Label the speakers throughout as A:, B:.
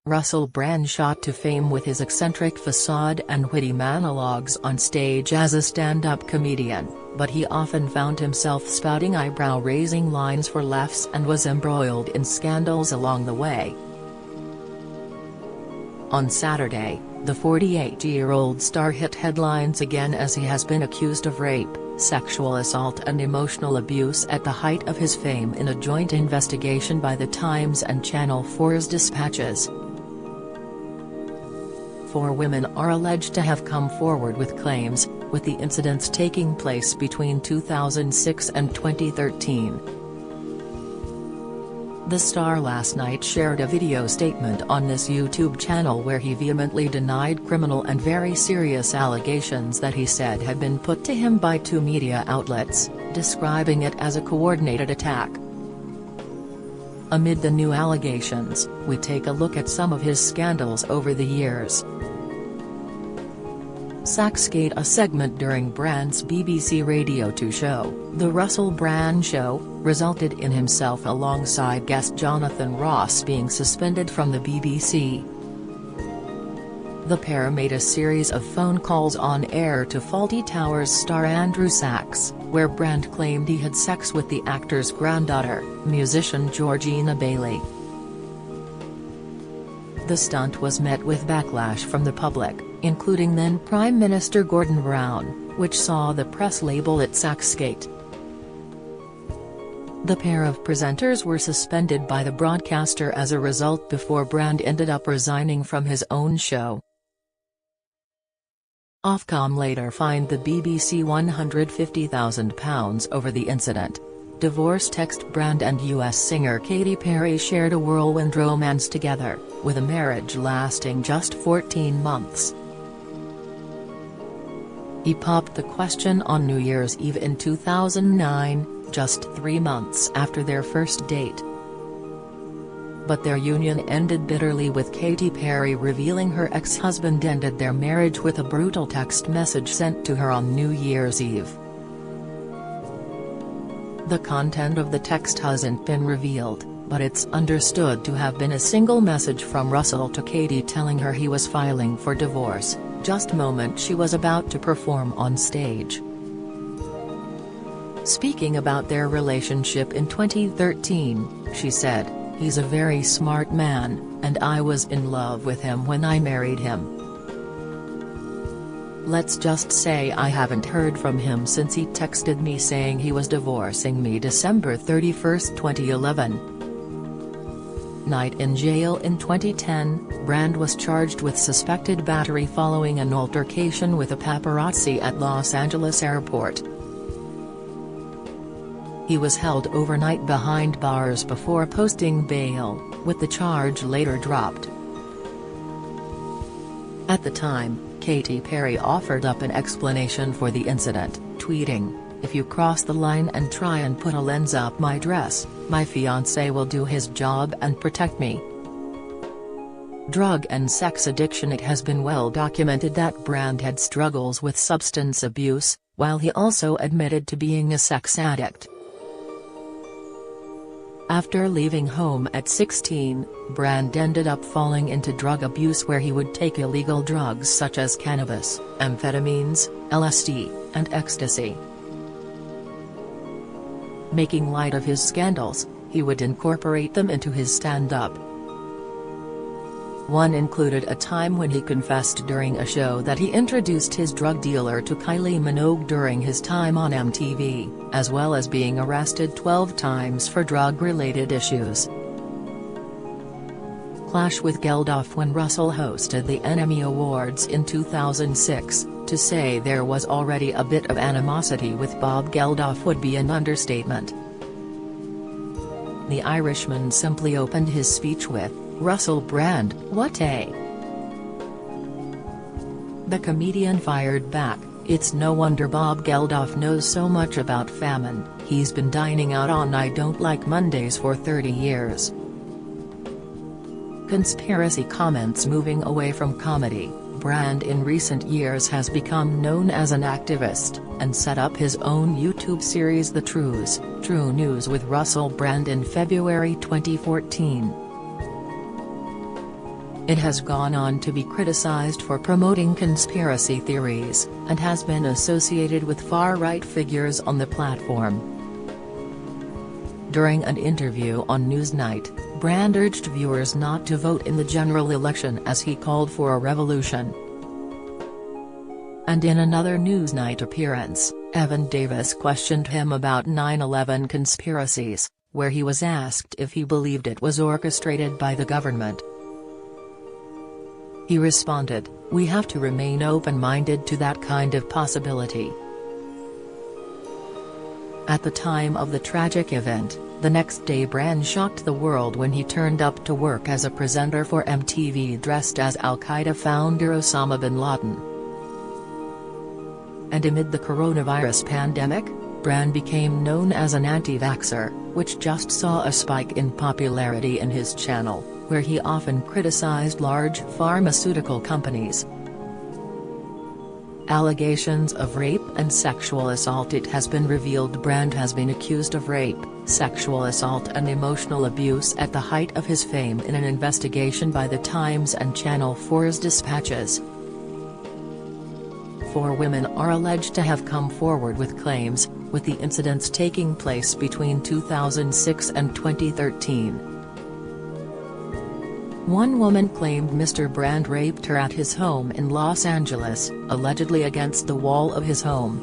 A: Russell Brand shot to fame with his eccentric facade and witty monologues on stage as a stand-up comedian, but he often found himself spouting eyebrow-raising lines for laughs and was embroiled in scandals along the way. On Saturday, the 48-year-old star hit headlines again as he has been accused of rape, sexual assault and emotional abuse at the height of his fame in a joint investigation by The Times and Channel 4's Dispatches. 4 women are alleged to have come forward with claims, with the incidents taking place between 2006 and 2013. The star last night shared a video statement on this YouTube channel where he vehemently denied criminal and very serious allegations that he said had been put to him by 2 media outlets, describing it as a coordinated attack. Amid the new allegations, we take a look at some of his scandals over the years. Sachsgate, a segment during Brand's BBC Radio 2 show, The Russell Brand Show, resulted in himself alongside guest Jonathan Ross being suspended from the BBC. The pair made a series of phone calls on air to Fawlty Towers star Andrew Sachs, where Brand claimed he had sex with the actor's granddaughter, musician Georgina Bailey. The stunt was met with backlash from the public, including then Prime Minister Gordon Brown, which saw the press label it Sachsgate. The pair of presenters were suspended by the broadcaster as a result before Brand ended up resigning from his own show. Ofcom later fined the BBC £150,000 over the incident. Divorce text. Brand and US singer Katy Perry shared a whirlwind romance together, with a marriage lasting just 14 months. He popped the question on New Year's Eve in 2009, just 3 months after their first date. But their union ended bitterly, with Katy Perry revealing her ex-husband ended their marriage with a brutal text message sent to her on New Year's Eve. The content of the text hasn't been revealed, but it's understood to have been a single message from Russell to Katy telling her he was filing for divorce, just moment she was about to perform on stage. Speaking about their relationship in 2013, she said, "He's a very smart man, and I was in love with him when I married him. Let's just say I haven't heard from him since he texted me saying he was divorcing me December 31, 2011. Night in jail. In 2010, Brand was charged with suspected battery following an altercation with a paparazzi at Los Angeles airport. He was held overnight behind bars before posting bail, with the charge later dropped. At the time, Katy Perry offered up an explanation for the incident, tweeting, "If you cross the line and try and put a lens up my dress, my fiancé will do his job and protect me." Drug and sex addiction. It has been well documented that Brand had struggles with substance abuse, while he also admitted to being a sex addict. After leaving home at 16, Brand ended up falling into drug abuse, where he would take illegal drugs such as cannabis, amphetamines, LSD, and ecstasy. Making light of his scandals, he would incorporate them into his stand-up. One included a time when he confessed during a show that he introduced his drug dealer to Kylie Minogue during his time on MTV, as well as being arrested 12 times for drug-related issues. Clash with Geldof. When Russell hosted the Emmy Awards in 2006, to say there was already a bit of animosity with Bob Geldof would be an understatement. The Irishman simply opened his speech with, "Russell Brand, what a..." The comedian fired back, "It's no wonder Bob Geldof knows so much about famine, he's been dining out on I Don't Like Mondays for 30 years." Conspiracy comments. Moving away from comedy, Brand in recent years has become known as an activist, and set up his own YouTube series The True News with Russell Brand in February 2014. It has gone on to be criticized for promoting conspiracy theories, and has been associated with far-right figures on the platform. During an interview on Newsnight, Brand urged viewers not to vote in the general election as he called for a revolution. And in another Newsnight appearance, Evan Davis questioned him about 9/11 conspiracies, where he was asked if he believed it was orchestrated by the government. He responded, "We have to remain open-minded to that kind of possibility." At the time of the tragic event, the next day Brand shocked the world when he turned up to work as a presenter for MTV dressed as Al-Qaeda founder Osama bin Laden. And amid the coronavirus pandemic, Brand became known as an anti-vaxxer, which just saw a spike in popularity in his channel, where he often criticized large pharmaceutical companies. Allegations of rape and sexual assault. It has been revealed Brand has been accused of rape, sexual assault and emotional abuse at the height of his fame in an investigation by The Times and Channel 4's dispatches. 4 women are alleged to have come forward with claims, with the incidents taking place between 2006 and 2013. One woman claimed Mr. Brand raped her at his home in Los Angeles, allegedly against the wall of his home.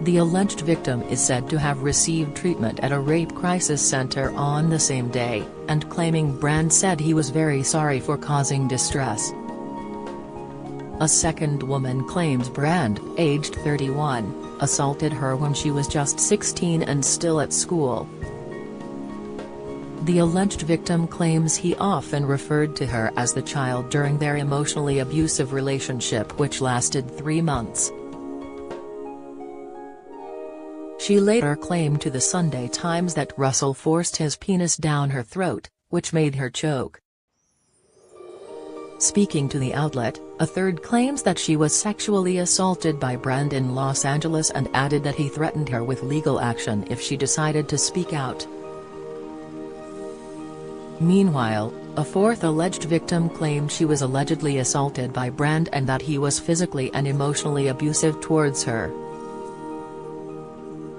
A: The alleged victim is said to have received treatment at a rape crisis center on the same day, and claiming Brand said he was very sorry for causing distress. A second woman claims Brand, aged 31, assaulted her when she was just 16 and still at school. The alleged victim claims he often referred to her as the child during their emotionally abusive relationship, which lasted 3 months. She later claimed to the Sunday Times that Russell forced his penis down her throat, which made her choke. Speaking to the outlet, a third claims that she was sexually assaulted by Brand in Los Angeles and added that he threatened her with legal action if she decided to speak out. Meanwhile, a fourth alleged victim claimed she was allegedly assaulted by Brand and that he was physically and emotionally abusive towards her.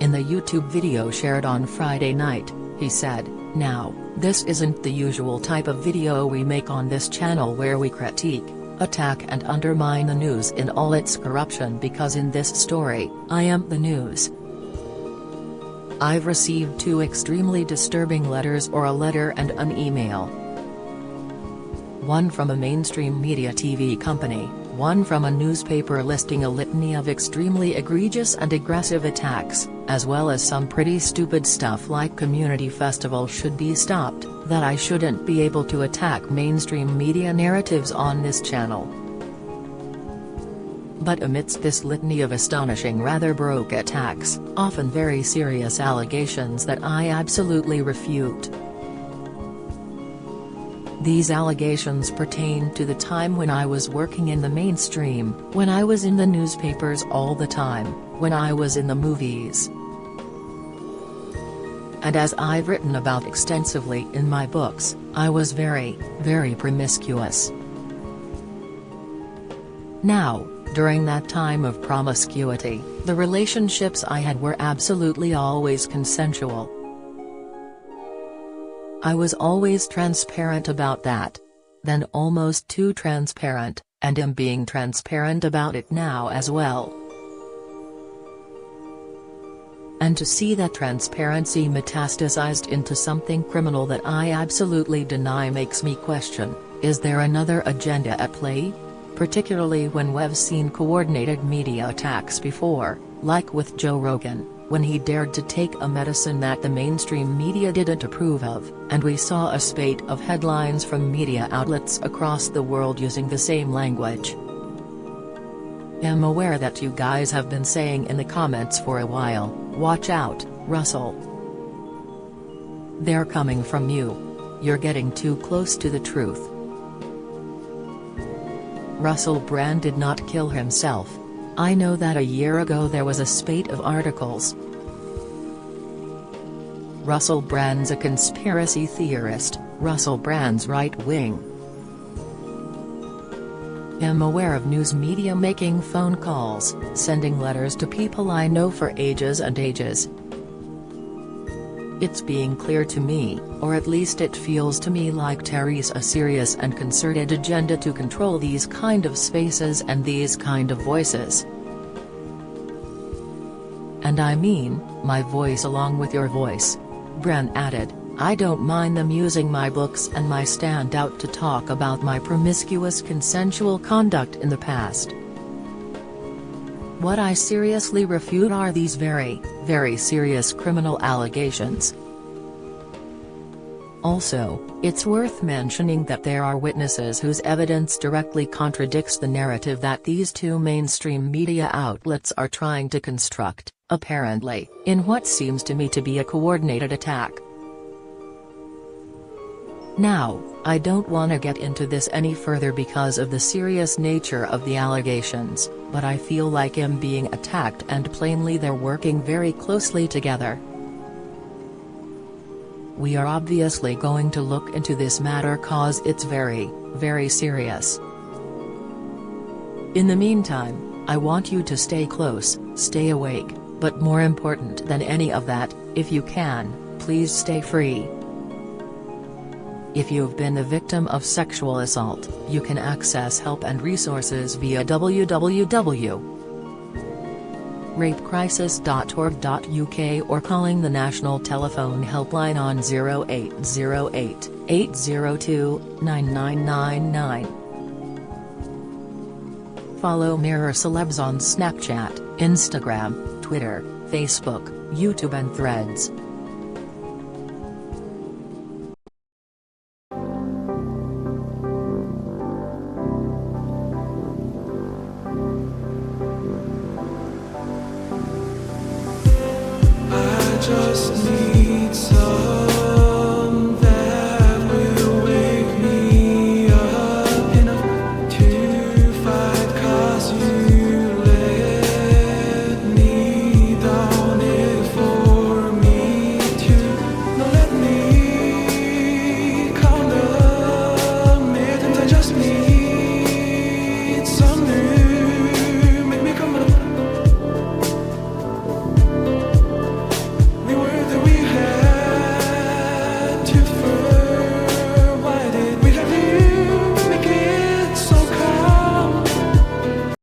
A: In the YouTube video shared on Friday night, he said, "Now, this isn't the usual type of video we make on this channel where we critique, attack and undermine the news in all its corruption, because in this story, I am the news. I've received 2 extremely disturbing letters, or a letter and an email. One from a mainstream media TV company, one from a newspaper listing a litany of extremely egregious and aggressive attacks, as well as some pretty stupid stuff like community festivals should be stopped, that I shouldn't be able to attack mainstream media narratives on this channel. But amidst this litany of astonishing, rather baroque attacks, often very serious allegations that I absolutely refute. These allegations pertain to the time when I was working in the mainstream, when I was in the newspapers all the time, when I was in the movies. And as I've written about extensively in my books, I was very, very promiscuous. Now, during that time of promiscuity, the relationships I had were absolutely always consensual. I was always transparent about that. Then almost too transparent, and am being transparent about it now as well. And to see that transparency metastasized into something criminal that I absolutely deny makes me question, is there another agenda at play? Particularly when we've seen coordinated media attacks before, like with Joe Rogan, when he dared to take a medicine that the mainstream media didn't approve of, and we saw a spate of headlines from media outlets across the world using the same language. I'm aware that you guys have been saying in the comments for a while, "Watch out, Russell. They're coming from you. You're getting too close to the truth." Russell Brand did not kill himself. I know that a year ago there was a spate of articles. Russell Brand's a conspiracy theorist, Russell Brand's right wing. Am aware of news media making phone calls, sending letters to people I know for ages and ages. It's being clear to me, or at least it feels to me like Terry's a serious and concerted agenda to control these kind of spaces and these kind of voices. And I mean, my voice along with your voice. Bran added, I don't mind them using my books and my stand out to talk about my promiscuous consensual conduct in the past. What I seriously refute are these very, very serious criminal allegations. Also, it's worth mentioning that there are witnesses whose evidence directly contradicts the narrative that these two mainstream media outlets are trying to construct, apparently, in what seems to me to be a coordinated attack. Now, I don't want to get into this any further because of the serious nature of the allegations, but I feel like I'm being attacked and plainly they're working very closely together. We are obviously going to look into this matter cause it's very, very serious. In the meantime, I want you to stay close, stay awake, but more important than any of that, if you can, please stay free. If you've been the victim of sexual assault, you can access help and resources via www.rapecrisis.org.uk or calling the National Telephone Helpline on 0808 802 9999. Follow Mirror Celebs on Snapchat, Instagram, Twitter, Facebook, YouTube and Threads.